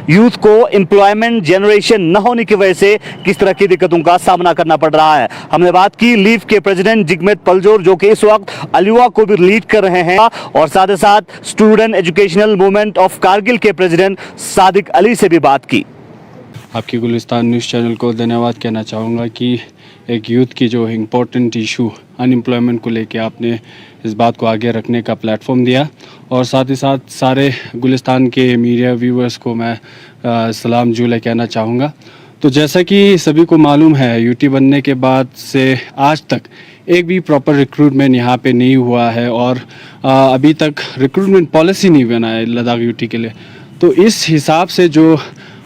Youth को employment generation न होने की वजह से किस तरह की दिक्कतों का सामना करना पड़ रहा है। हमने बात की लीव के प्रेसिडेंट जिगमेत पलजोर जो कि इस वक्त अल्युआ को भी लीड कर रहे हैं, और साथ ही साथ student educational movement of Kargil के प्रेसिडेंट सादिक अली से भी बात की। आपकी गुलिस्तान न्यूज़ चैनल को धन्यवाद कहना चाहूँगा कि एक यूथ की जो इम्पोर्टेंट इशू अनएम्प्लॉयमेंट को लेके आपने इस बात को आगे रखने का प्लेटफॉर्म दिया, और साथ ही साथ सारे गुलिस्तान के मीडिया व्यूवर्स को मैं सलाम जुले कहना चाहूँगा। तो जैसा कि सभी को मालूम है, यूटी बनने के बाद से आज तक एक भी प्रॉपर रिक्रूटमेंट यहाँ पे नहीं हुआ है, और अभी तक रिक्रूटमेंट पॉलिसी नहीं बना है लद्दाख यूटी के लिए। तो इस हिसाब से जो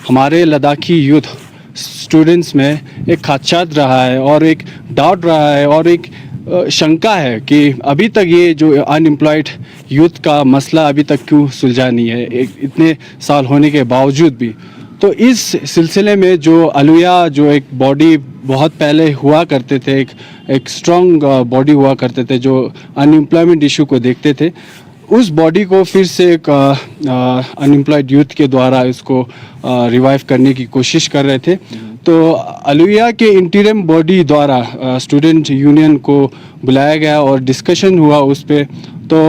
हमारे लद्दाखी यूथ स्टूडेंट्स में एक खदशात रहा है और एक डाउट रहा है और एक शंका है कि अभी तक ये जो अनएम्प्लॉयड यूथ का मसला अभी तक क्यों सुलझा नहीं है, इतने साल होने के बावजूद भी। तो इस सिलसिले में जो अल्युआ जो एक बॉडी बहुत पहले हुआ करते थे, एक स्ट्रॉन्ग बॉडी हुआ करते थे जो अनएम्प्लॉयमेंट इशू को देखते थे, उस बॉडी को फिर से एक अनएम्प्लॉयड यूथ के द्वारा इसको रिवाइव करने की कोशिश कर रहे थे। तो अल्युआ के इंटीरियम बॉडी द्वारा स्टूडेंट यूनियन को बुलाया गया और डिस्कशन हुआ उस पर। तो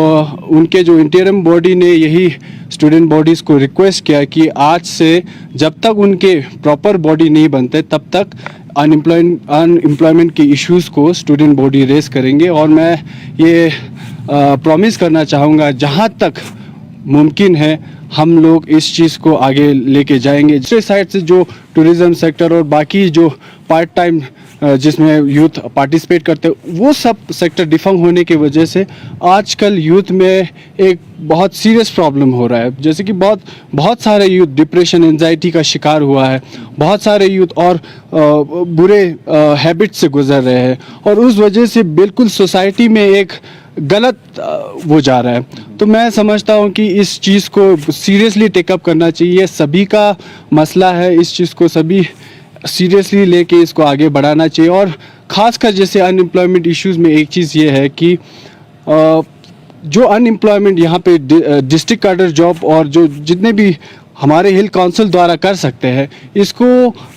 उनके जो इंटीरियम बॉडी ने यही स्टूडेंट बॉडीज़ को रिक्वेस्ट किया कि आज से जब तक उनके प्रॉपर बॉडी नहीं बनते तब तक अनएम्प्लॉयमेंट के इश्यूज़ को स्टूडेंट बॉडी रेस करेंगे। और मैं ये प्रॉमिस करना चाहूँगा जहाँ तक मुमकिन है हम लोग इस चीज़ को आगे लेके जाएंगे। दूसरे साइड से जो टूरिज़्म सेक्टर और बाकी जो पार्ट टाइम जिसमें यूथ पार्टिसिपेट करते हैं, वो सब सेक्टर डिफंग होने की वजह से आजकल यूथ में एक बहुत सीरियस प्रॉब्लम हो रहा है। जैसे कि बहुत सारे यूथ डिप्रेशन एंजाइटी का शिकार हुआ है, बहुत सारे यूथ और बुरे हैबिट से गुजर रहे हैं, और उस वजह से बिल्कुल सोसाइटी में एक गलत वो जा रहा है। तो मैं समझता हूँ कि इस चीज़ को सीरियसली टेकअप करना चाहिए, सभी का मसला है, इस चीज़ को सभी सीरियसली लेके इसको आगे बढ़ाना चाहिए। और ख़ासकर जैसे अनएम्प्लॉयमेंट इश्यूज़ में एक चीज़ ये है कि जो अनएम्प्लॉयमेंट यहाँ पे डिस्ट्रिक्ट कैडर जॉब और जो जितने भी हमारे हिल काउंसिल द्वारा कर सकते हैं, इसको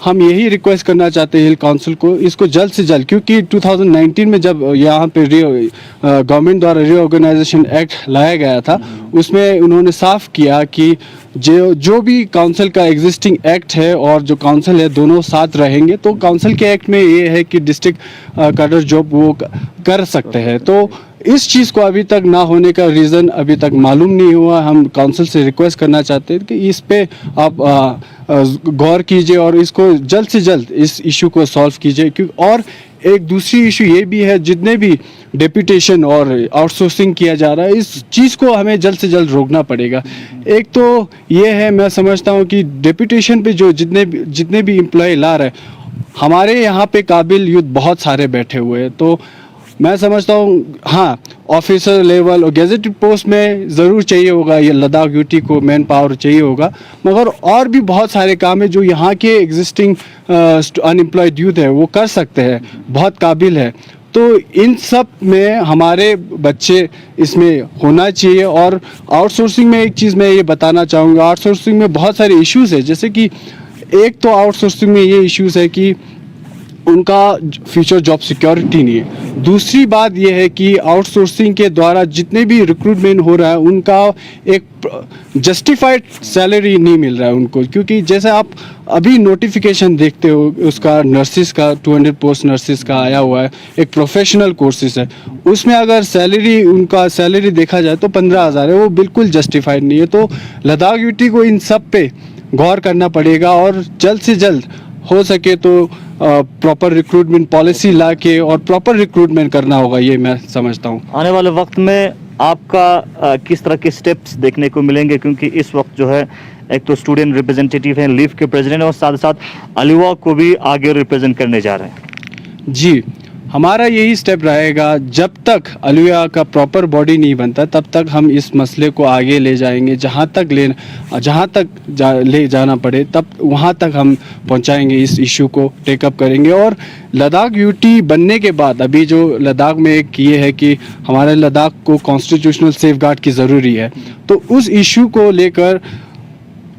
हम यही रिक्वेस्ट करना चाहते हैं हिल काउंसिल को, इसको जल्द से जल्द, क्योंकि 2019 में जब यहाँ पे गवर्नमेंट द्वारा रीऑर्गेनाइजेशन एक्ट लाया गया था, उसमें उन्होंने साफ किया कि जो भी काउंसिल का एग्जिस्टिंग एक्ट है और जो काउंसिल है दोनों साथ रहेंगे। तो काउंसिल के एक्ट में ये है कि डिस्ट्रिक्ट कैडर जॉब वो कर सकते हैं। तो इस चीज़ को अभी तक ना होने का रीज़न अभी तक मालूम नहीं हुआ। हम काउंसिल से रिक्वेस्ट करना चाहते हैं कि इस पे आप गौर कीजिए और इसको जल्द से जल्द इस इशू को सॉल्व कीजिए। क्योंकि और एक दूसरी इशू ये भी है, जितने भी डेप्यूटेशन और आउटसोर्सिंग किया जा रहा है, इस चीज़ को हमें जल्द से जल्द रोकना पड़ेगा। एक तो ये है, मैं समझता हूँ कि डेप्यूटेशन पे जो जितने भी एम्प्लॉय ला रहे हैं, हमारे यहाँ पे काबिल यूथ बहुत सारे बैठे हुए हैं। तो मैं समझता हूँ हाँ, ऑफिसर लेवल और गेजेटेड पोस्ट में ज़रूर चाहिए होगा, ये लद्दाख यूटी को मैन पावर चाहिए होगा, मगर और भी बहुत सारे काम है जो यहाँ के एग्जिस्टिंग अनएम्प्लॉयड यूथ है वो कर सकते हैं, बहुत काबिल है। तो इन सब में हमारे बच्चे इसमें होना चाहिए। और आउटसोर्सिंग में एक चीज़ मैं ये बताना चाहूँगा, आउटसोर्सिंग में बहुत सारे इश्यूज़ है। जैसे कि एक तो आउटसोर्सिंग में ये इश्यूज़ है कि उनका फ्यूचर जॉब सिक्योरिटी नहीं है। दूसरी बात यह है कि आउटसोर्सिंग के द्वारा जितने भी रिक्रूटमेंट हो रहा है उनका एक जस्टिफाइड सैलरी नहीं मिल रहा है उनको। क्योंकि जैसे आप अभी नोटिफिकेशन देखते हो उसका नर्सिस का 200 पोस्ट नर्सिस का आया हुआ है, एक प्रोफेशनल कोर्सेज है, उसमें अगर उनका सैलरी देखा जाए तो 15,000 है, वो बिल्कुल जस्टिफाइड नहीं है। तो लद्दाख यूटी को इन सब पे गौर करना पड़ेगा और जल्द से जल्द हो सके तो प्रॉपर रिक्रूटमेंट पॉलिसी ला के और प्रॉपर रिक्रूटमेंट करना होगा, ये मैं समझता हूँ। आने वाले वक्त में आपका किस तरह के स्टेप्स देखने को मिलेंगे, क्योंकि इस वक्त जो है एक तो स्टूडेंट रिप्रेजेंटेटिव हैं लीव के प्रेसिडेंट, और साथ साथ अल्युआ को भी आगे रिप्रेजेंट करने जा रहे हैं। जी, हमारा यही स्टेप रहेगा, जब तक अल्युआ का प्रॉपर बॉडी नहीं बनता तब तक हम इस मसले को आगे ले जाएंगे, जहाँ तक ले जाना पड़े तब वहाँ तक हम पहुँचाएंगे, इस इशू को टेकअप करेंगे। और लद्दाख यूटी बनने के बाद अभी जो लद्दाख में एक ये है कि हमारे लद्दाख को कॉन्स्टिट्यूशनल सेफगार्ड की ज़रूरी है, तो उस इशू को लेकर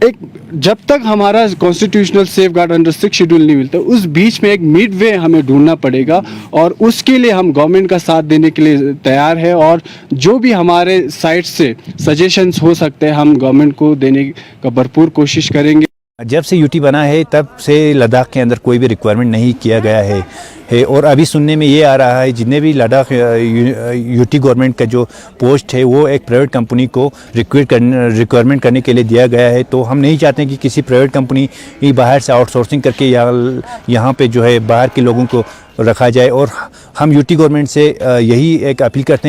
एक जब तक हमारा constitutional safe guard under 6 schedule नहीं मिलता, उस बीच में एक मिड वे हमें ढूंढना पड़ेगा और उसके लिए हम गवर्नमेंट का साथ देने के लिए तैयार है। और जो भी हमारे साइड से सजेशंस हो सकते हैं हम गवर्नमेंट को देने का भरपूर कोशिश करेंगे। जब से यूटी बना है तब से लद्दाख के अंदर कोई भी रिक्वायरमेंट नहीं किया गया है और अभी सुनने में ये आ रहा है जितने भी लद्दाख यूटी गवर्नमेंट का जो पोस्ट है वो एक प्राइवेट कंपनी को रिक्वायरमेंट करने के लिए दिया गया है। तो हम नहीं चाहते कि किसी प्राइवेट कंपनी बाहर से आउटसोर्सिंग करके यहाँ पे जो है बाहर के लोगों को रखा जाए। और हम यूटी गवर्नमेंट से यही एक अपील करते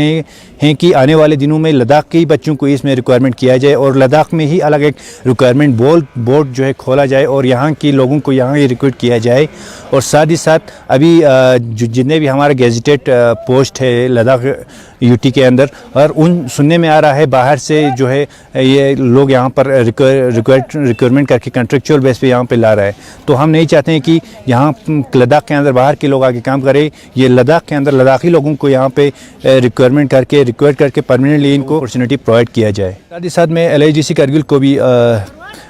हैं कि आने वाले दिनों में लद्दाख के ही बच्चों को इसमें रिक्वायरमेंट किया जाए और लद्दाख में ही अलग एक रिक्वायरमेंट बोर्ड जो है खोला जाए और यहाँ के लोगों को यहाँ ही रिक्रूट किया जाए। और साथ ही साथ अभी जितने भी हमारे गेजेटेड पोस्ट है लद्दाख यूटी के अंदर, और उन सुनने में आ रहा है बाहर से जो है ये लोग यहाँ पर रिक्वायरमेंट करके कॉन्ट्रेक्चुअल बेस पे यहाँ पे ला रहा है। तो हम नहीं चाहते हैं कि यहाँ लद्दाख के अंदर बाहर के लोग आके काम करें। ये लद्दाख के अंदर लद्दाखी लोगों को यहाँ पे रिक्वायरमेंट करके परमानेंटली इनको अपॉर्चुनिटी प्रोवाइड किया जाए। साथ ही साथ मैं LIGC कारगिल को भी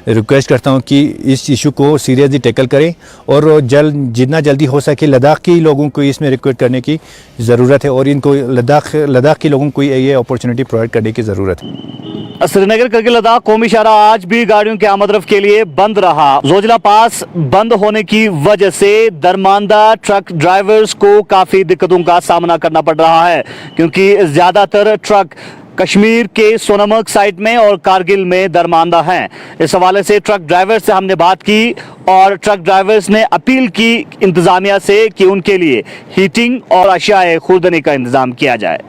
रिक्वेस्ट करता हूँ कि इस इशू को सीरियसली टैकल करें और जितना जल्दी हो सके लद्दाख के लोगों को इसमें रिक्रूट करने की ज़रूरत है और इनको लद्दाख के लोगों को ये अपॉर्चुनिटी प्रोवाइड करने की ज़रूरत है। श्रीनगर करके लद्दाख कौमी शाहरा आज भी गाड़ियों के आमदरफ्त के लिए बंद रहा। जोजिला पास बंद होने की वजह से दरमांदा ट्रक ड्राइवर्स को काफ़ी दिक्कतों का सामना करना पड़ रहा है, क्योंकि ज़्यादातर ट्रक कश्मीर के सोनमर्ग साइड में और कारगिल में दरमांदा हैं। इस हवाले से ट्रक ड्राइवर से हमने बात की और ट्रक ड्राइवर्स ने अपील की इंतजामिया से कि उनके लिए हीटिंग और अशियाए खुर्दनी का इंतजाम किया जाए।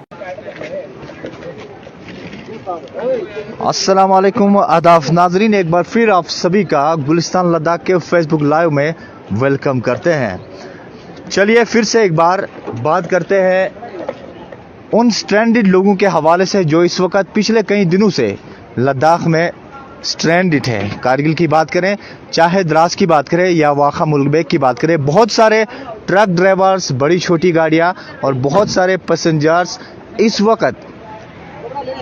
अस्सलाम वालेकुम, आदाब नाजरीन, एक बार फिर आप सभी का गुलिस्तान लद्दाख के फेसबुक लाइव में वेलकम करते हैं। चलिए फिर से एक बार बात करते हैं उन स्ट्रैंडेड लोगों के हवाले से जो इस वक्त पिछले कई दिनों से लद्दाख में स्ट्रैंडेड है। कारगिल की बात करें, चाहे द्रास की बात करें या वाखा मुल्कबेग की बात करें, बहुत सारे ट्रक ड्राइवर्स, बड़ी छोटी गाड़ियां और बहुत सारे पैसेंजर्स इस वक्त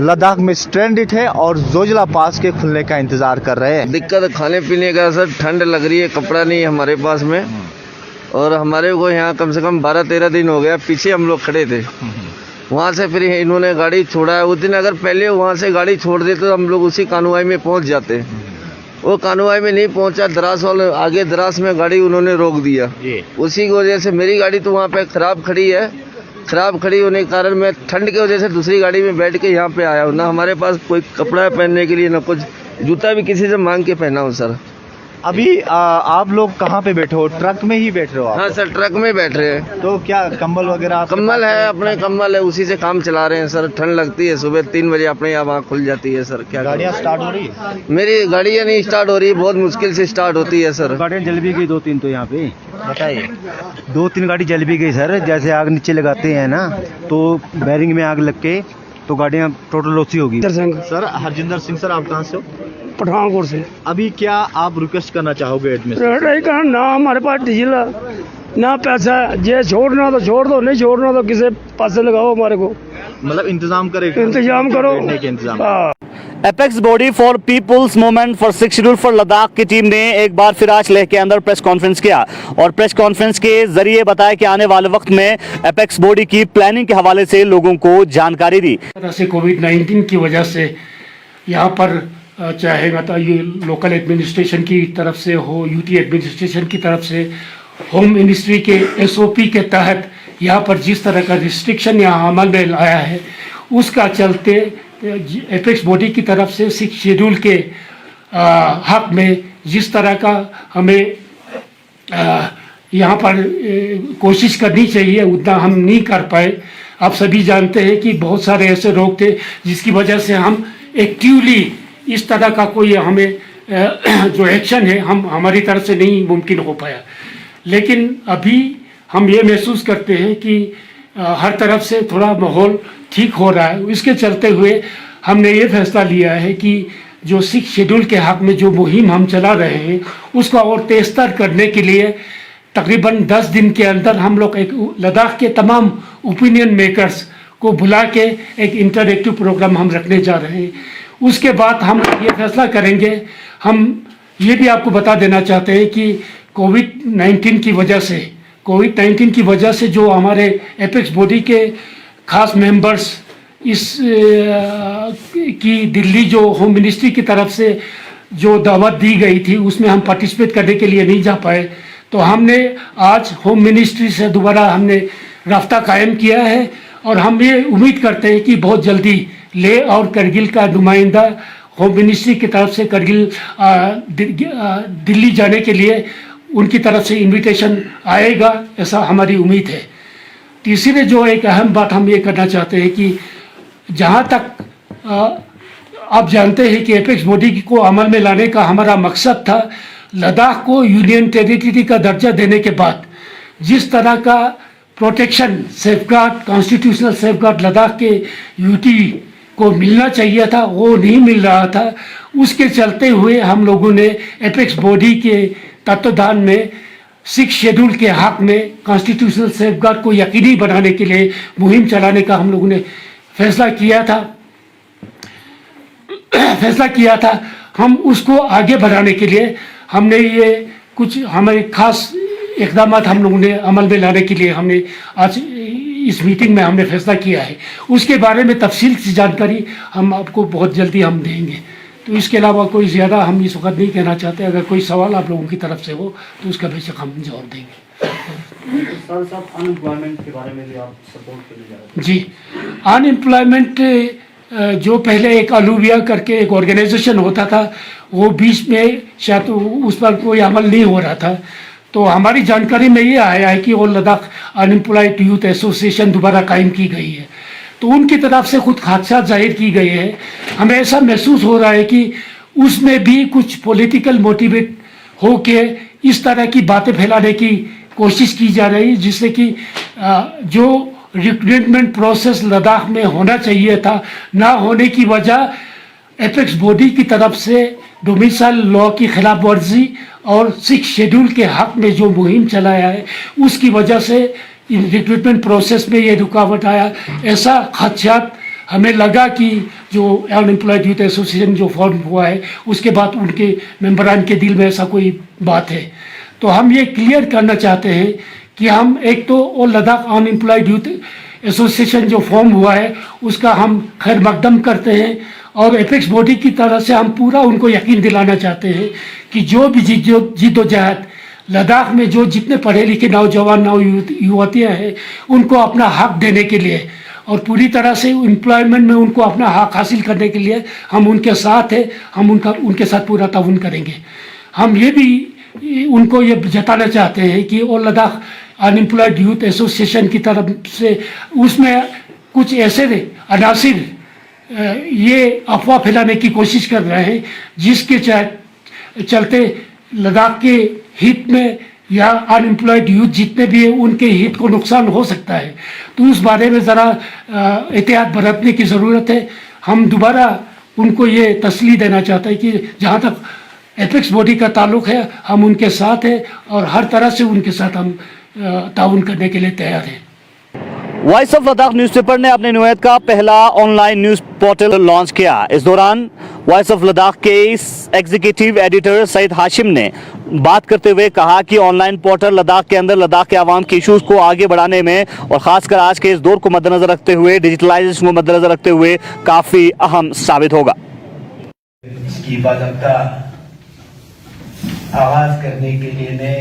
लद्दाख में स्ट्रैंडेड है और जोजिला पास के खुलने का इंतजार कर रहे हैं। दिक्कत खाने पीने का सर, ठंड लग रही है, कपड़ा नहीं है हमारे पास में और हमारे को यहाँ कम से कम 12-13 दिन हो गया। पीछे हम लोग खड़े थे, वहाँ से फिर इन्होंने गाड़ी छोड़ा है। उस दिन अगर पहले वहाँ से गाड़ी छोड़ देते तो हम लोग उसी कानूआई में पहुँच जाते। वो कानूआई में नहीं पहुँचा, द्रास वाले आगे द्रास में गाड़ी उन्होंने रोक दिया। उसी की वजह से मेरी गाड़ी तो वहाँ पे खराब खड़ी है। खराब खड़ी होने के कारण मैं ठंड की वजह से दूसरी गाड़ी में बैठ के यहाँ पे आया हूँ। ना हमारे पास कोई कपड़ा है पहनने के लिए, ना कुछ, जूता भी किसी से मांग के पहना हूँ सर। अभी आप लोग कहाँ पे बैठे हो? ट्रक में ही बैठ रहे हो आप? हाँ सर, ट्रक में बैठ रहे हैं। तो क्या कंबल वगैरह? कम्बल है, अपने कम्बल है, उसी से काम चला रहे हैं सर। ठंड लगती है, सुबह 3 बजे अपने यहाँ आँख खुल जाती है सर। क्या गाड़ियाँ स्टार्ट हो रही है? मेरी गाड़ियाँ नहीं स्टार्ट हो रही, बहुत मुश्किल से स्टार्ट होती है सर। गाड़ियाँ जल भी गई 2-3 तो यहाँ पे। बताइए। 2-3 गाड़ी जल भी गई सर। जैसे आग नीचे लगाते हैं ना तो बैरिंग में आग लग के तो गाड़ियाँ टोटल लॉस ही होगी। सर हरजिंदर सिंह सर, आप कहाँ से हो? पठानकोट से। अभी क्या आप रिक्वेस्ट करना चाहोगे एडमिशन? ना हमारे पास डीजल ना पैसा, जे छोड़ना तो छोड़ दो, नहीं छोड़ना तो किसी पैसे लगाओ हमारे को, मतलब इंतजाम करेगा, इंतजाम करो। के इंतजाम। Apex body for peoples movement for 6 schedule for Ladakh की टीम ने एक बार फिर आज लेह के अंदर प्रेस कॉन्फ्रेंस किया और प्रेस कॉन्फ्रेंस के जरिए बताया कि आने वाले वक्त में एपेक्स बॉडी की प्लानिंग के हवाले से लोगों को जानकारी दी। तरह से कोविड-19 की वजह से यहाँ पर चाहे मतलब ये लोकल एडमिनिस्ट्रेशन की तरफ से हो, यूटी एडमिनिस्ट्रेशन की तरफ से, होम मिनिस्ट्री के SOP के तहत यहाँ पर जिस तरह का रिस्ट्रिक्शन यहाँ अमल में लाया है, उसका चलते एपेक्स बॉडी की तरफ से 6 शेड्यूल के हक में जिस तरह का हमें यहाँ पर कोशिश करनी चाहिए उतना हम नहीं कर पाए। आप सभी जानते हैं कि बहुत सारे ऐसे लोग थे जिसकी वजह से हम एक्टिवली इस तरह का कोई हमें जो एक्शन है हमारी तरफ से नहीं मुमकिन हो पाया। लेकिन अभी हम ये महसूस करते हैं कि हर तरफ से थोड़ा माहौल ठीक हो रहा है। इसके चलते हुए हमने ये फैसला लिया है कि जो 6 शेड्यूल के हक में जो मुहिम हम चला रहे हैं उसको और तेज़तर करने के लिए तकरीबन 10 दिन के अंदर हम लोग एक लद्दाख के तमाम ओपिनियन मेकर्स को बुला के एक इंटरएक्टिव प्रोग्राम हम रखने जा रहे हैं। उसके बाद हम ये फैसला करेंगे हम ये भी आपको बता देना चाहते हैं कि कोविड-19 की वजह से जो हमारे एपेक्स बॉडी के खास मेंबर्स की दिल्ली जो होम मिनिस्ट्री की तरफ से जो दावत दी गई थी उसमें हम पार्टिसिपेट करने के लिए नहीं जा पाए, तो हमने आज होम मिनिस्ट्री से दोबारा हमने राब्ता कायम किया है और हम ये उम्मीद करते हैं कि बहुत जल्दी लेह और करगिल का नुमाइंदा होम मिनिस्ट्री की तरफ से करगिल दिल्ली जाने के लिए उनकी तरफ से इनविटेशन आएगा, ऐसा हमारी उम्मीद है। तीसरे जो एक अहम बात हम ये करना चाहते हैं कि जहाँ तक आप जानते हैं कि एपेक्स बॉडी को अमल में लाने का हमारा मकसद था, लद्दाख को यूनियन टेरिटरी का दर्जा देने के बाद जिस तरह का protection safeguard constitutional safeguard Ladakh के यूटी को मिलना चाहिए था वो नहीं मिल रहा था। उसके चलते हुए हम लोगों ने एपेक्स बॉडी के तत्वाधान में 6 शेड्यूल के हक में कॉन्स्टिट्यूशनल सेफगार्ड को यकीनी बनाने के लिए मुहिम चलाने का हम लोगों ने फैसला किया था। हम उसको आगे बढ़ाने के लिए हमने ये कुछ हमारे खास इकदाम हम लोगों ने अमल में लाने के लिए हमने आज इस मीटिंग में हमने फैसला किया है। उसके बारे में तफसील से जानकारी हम आपको बहुत जल्दी हम देंगे। तो इसके अलावा कोई ज़्यादा हम इस वक्त नहीं कहना चाहते। अगर कोई सवाल आप लोगों की तरफ से हो तो उसका बेशक हम जवाब देंगे। सर साहब अनएम्प्लॉयमेंट के बारे में भी आप सपोर्ट करने जा रहे हैं? जी, अनएम्प्लॉयमेंट जो पहले एक अलूविया करके एक ऑर्गेनाइजेशन होता था वो बीच में शायद उस पर कोई अमल नहीं हो रहा था, तो हमारी जानकारी में ये आया है कि all Ladakh unemployed youth association दोबारा कायम की गई है। तो उनकी तरफ से खुद खदशात जाहिर की गए हैं। हमें ऐसा महसूस हो रहा है कि उसमें भी कुछ पॉलिटिकल मोटिवेट हो के इस तरह की बातें फैलाने की कोशिश की जा रही है, जिससे कि जो रिक्रूटमेंट प्रोसेस लद्दाख में होना चाहिए था ना होने की वजह एपेक्स बॉडी की तरफ से डोमिसाइल लॉ की खिलाफ वर्जी और 6 शेड्यूल के हक में जो मुहिम चलाया है उसकी वजह से रिक्रूटमेंट प्रोसेस में ये रुकावट आया। ऐसा खदशात हमें लगा कि जो अनएम्प्लॉयड यूथ एसोसिएशन जो फॉर्म हुआ है उसके बाद उनके मेंबरान के दिल में ऐसा कोई बात है। तो हम ये क्लियर करना चाहते हैं कि हम एक तो all Ladakh unemployed youth association जो फॉर्म हुआ है उसका हम खैर मकदम करते हैं और एपेक्स बॉडी की तरफ से हम पूरा उनको यकीन दिलाना चाहते हैं कि जो भी जिद्दोजहद लद्दाख में जो जितने पढ़े लिखे नौजवान युवतियाँ हैं उनको अपना हक देने के लिए और पूरी तरह से एम्प्लॉयमेंट में उनको अपना हक हासिल करने के लिए हम उनके साथ हैं। हम उनके साथ पूरा ताउन करेंगे। हम ये भी उनको ये जताना चाहते हैं कि all Ladakh unemployed youth association की तरफ से उसमें कुछ ऐसे अनासिर ये अफवाह फैलाने की कोशिश कर रहे हैं जिसके चलते लद्दाख के हित में या अनएम्प्लॉयड यूथ जितने भी हैं उनके हित को नुकसान हो सकता है। तो उस बारे में ज़रा एहतियात बरतने की ज़रूरत है। हम दोबारा उनको ये तसल्ली देना चाहते हैं कि जहाँ तक एपेक्स बॉडी का ताल्लुक है हम उनके साथ हैं और हर तरह से उनके साथ हम ताउन करने के लिए तैयार हैं। वॉइस ऑफ लद्दाख न्यूज़पेपर ने अपने नुमाइंद का पहला ऑनलाइन न्यूज़ पोर्टल लॉन्च किया। इस दौरान वॉइस ऑफ लद्दाख के एग्जीक्यूटिव एडिटर सईद हाशिम ने बात करते हुए कहा कि ऑनलाइन पोर्टल लद्दाख के अंदर लद्दाख के आवाम के इशूज़ को आगे बढ़ाने में और ख़ासकर आज के इस दौर को मद्देनज़र रखते हुए डिजिटलाइजेशन को मद्देनज़र रखते हुए काफ़ी अहम साबित होगा। इसकी बाकायदा आगाज करने के लिए मैं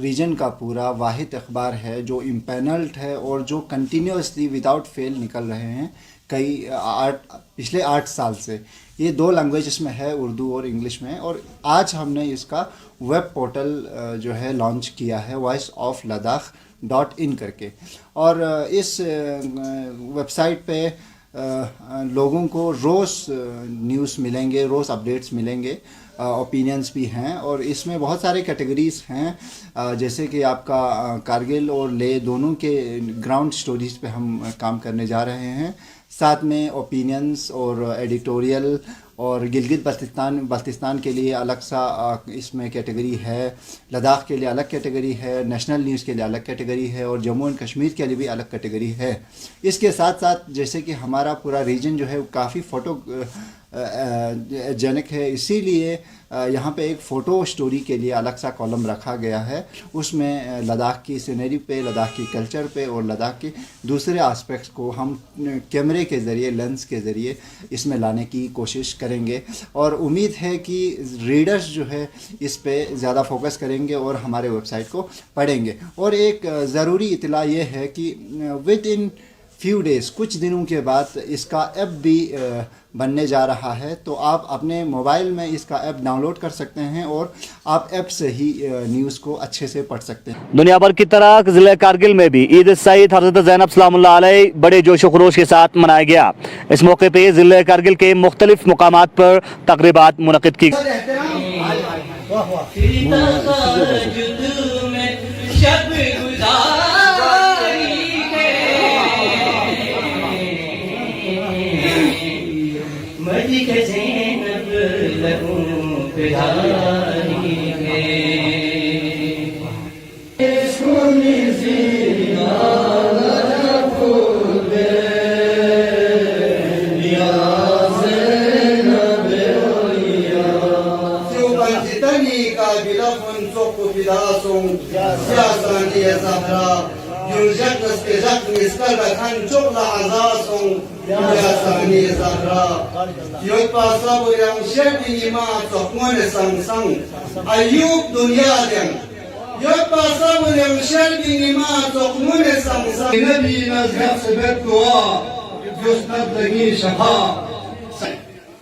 रीजन का पूरा वाहिद अखबार है जो इम्पैनल्ड है और जो कंटिन्यूसली विदाउट फेल निकल रहे हैं पिछले 8 साल से। ये 2 लैंग्वेजेस में है, उर्दू और इंग्लिश में। और आज हमने इसका वेब पोर्टल जो है लॉन्च किया है voiceofladakh.in करके। और इस वेबसाइट पे लोगों को रोज़ न्यूज़ मिलेंगे, रोज़ अपडेट्स मिलेंगे ओपिनियंस भी हैं और इसमें बहुत सारे कैटेगरीज हैं जैसे कि आपका कारगिल और ले दोनों के ग्राउंड स्टोरीज पे हम काम करने जा रहे हैं। साथ में ओपिनियंस और एडिटोरियल और गिलगित बल्तिस्तान के लिए अलग सा इसमें कैटेगरी है, लद्दाख के लिए अलग कैटेगरी है, नेशनल न्यूज़ के लिए अलग कैटेगरी है और जम्मू एंड कश्मीर के लिए भी अलग कैटेगरी है। इसके साथ साथ जैसे कि हमारा पूरा रीजन जो है वो काफ़ी फ़ोटो जनक है, इसीलिए यहाँ पे एक फ़ोटो स्टोरी के लिए अलग सा कॉलम रखा गया है। उसमें लद्दाख की सीनरी पे, लद्दाख की कल्चर पे और लद्दाख के दूसरे एस्पेक्ट्स को हम कैमरे के ज़रिए, लेंस के ज़रिए इसमें लाने की कोशिश करेंगे और उम्मीद है कि रीडर्स जो है इस पे ज़्यादा फोकस करेंगे और हमारे वेबसाइट को पढ़ेंगे। और एक ज़रूरी इत्तला ये है कि विद इन फ्यू डेज़, कुछ दिनों के बाद इसका ऐप भी बनने जा रहा है, तो आप अपने मोबाइल में इसका ऐप डाउनलोड कर सकते हैं और आप ऐप से ही न्यूज़ को अच्छे से पढ़ सकते हैं। दुनिया भर की तरह जिले कारगिल में भी ईद सईद हज़रत ज़ैनब सलामुल्लाह अलैह बड़े जोश व खरोश के साथ मनाया गया। इस मौके पे जिले कारगिल के मुख्तलिफ मुकामात पर तकरीबात मुनक़िद की।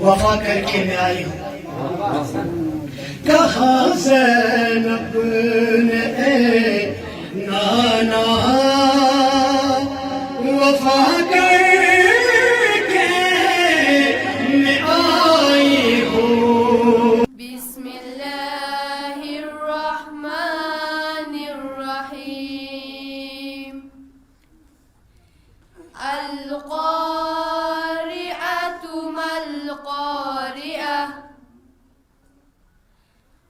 वफा करके मैं आई हूँ। कहा ज़ैनब ने नाना वफा करके मैं आई हूँ। बिस्मिल्लाहिर्रहमानिर्रहीम।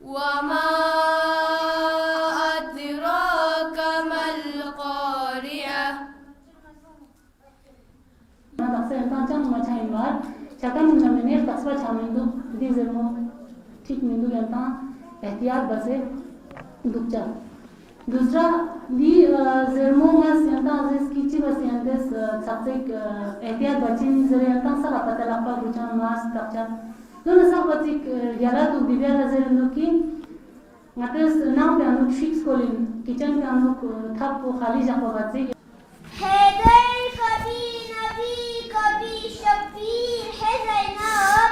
वमा अदराक मल क़ारिअह। दूसरा दी ज़रमो मस यंता अज़ीज़ कीची बस यंतेस सबसे एहतियात बच्चीन ज़रे यंता सला पता लापा बुचान मास तबचा दोनों सब बच्ची याला तो दिव्या नज़र नुकी मतस नाम पे अनु शिक्स कोलिन किचन पे अनु थप वो खाली जापा बच्ची हैदर कभी नबी कभी शफीर है ज़ैनब।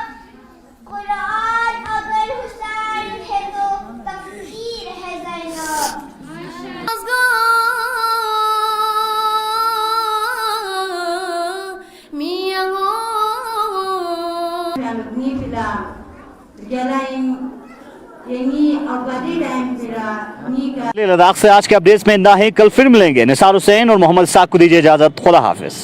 कुरान अगर हुसैन है तो तकदीर है ज़ैनब। लद्दाख से आज के अपडेट्स में इतना ही। कल फिर मिलेंगे। निसार हुसैन और मोहम्मद साक को दीजिए इजाजत। खुदा हाफिज।